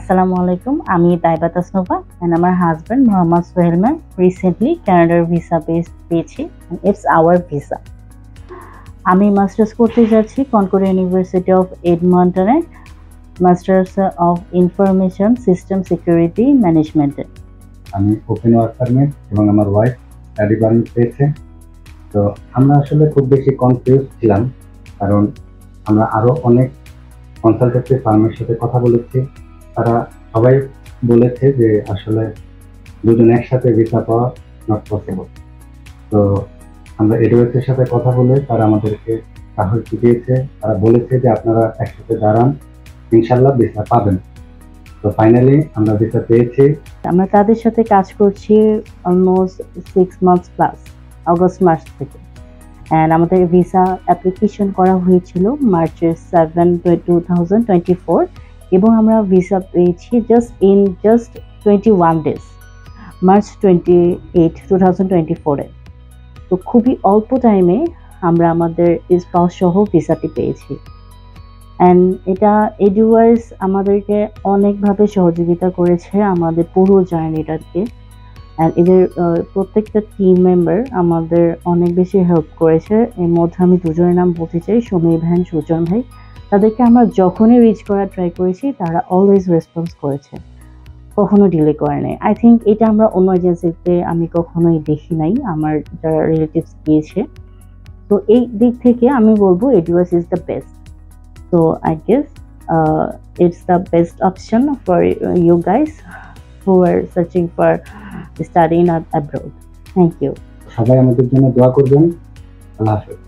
Assalamu alaikum. আমি Taiba Tasnuva and আমার husband Mohammad Sohel ma'am recently কানাডার ভিসা পেয়েছি। It's our visa. আমি মাস্টার্স করতে যাচ্ছি কনকর্ড ইউনিভার্সিটি অফ এডমন্টনে, masters of information system security ম্যানেজমেন্টে। আমি ওপেন ওয়ার্ক পারমিট এবং আমার ওয়াইফ স্টাডি পারমিট পেয়েছে। তো আমরা আসলে খুব বেশি কনফিউজ ছিলাম, কারণ আমরা আরও অনেক কনসালটেন্সি ফার্মের সাথে কথা বলেছি। তারা সবাই বলেছে যে আসলে দুজন একসাথে ভিসা পাওয়া নট পসিবল। তো আমরা এডওয়াইসের সাথে কথা বলে তারা আমাদেরকে সাহস দিয়েছে। তারা বলেছে যে আপনারা একসাথে দাঁড়ান, ইনশাল্লাহ ভিসা পাবেন। তো ফাইনালি আমরা ভিসা পেয়েছি। আমরা তাদের সাথে কাজ করছি অলমোস্ট 6 মান্থস প্লাস, অগস্ট মাস থেকে। অ্যান্ড আমাদের ভিসা অ্যাপ্লিকেশন করা হয়েছিল মার্চের 7, 2024 এবং আমরা ভিসা পেয়েছি জাস্ট 21 ডেজ, মার্চ 28, 2024-এ। তো খুবই অল্প টাইমে আমরা আমাদের স্পাউস সহ ভিসাটি পেয়েছি। অ্যান্ড এটা এডুওয়াইজ আমাদেরকে অনেকভাবে সহযোগিতা করেছে আমাদের পুরো জার্নিটাকে। অ্যান্ড এদের প্রত্যেকটা টিম মেম্বার আমাদের অনেক বেশি হেল্প করেছে। এর মধ্যে আমি দুজনের নাম বলতে চাই, সমীর ভাই, সুজন ভাই। তাদেরকে আমরা যখনই রিচ করার ট্রাই করেছি তারা অলওয়েজ রেসপন্স করেছে, কখনো ডিলে করে নাই। আই থিঙ্ক এটা আমরা অন্য এজেন্সিতে আমি কখনোই দেখি নাই, আমার যারা রিলেটিভস গিয়েছে। তো এই দিক থেকে আমি বলবো Eduwise is the best. So I guess it's the best option for you guys who are searching for studying abroad. Thank you. সবাই আমাদের জন্য দোয়া করবেন। আল্লাহ হাফেজ।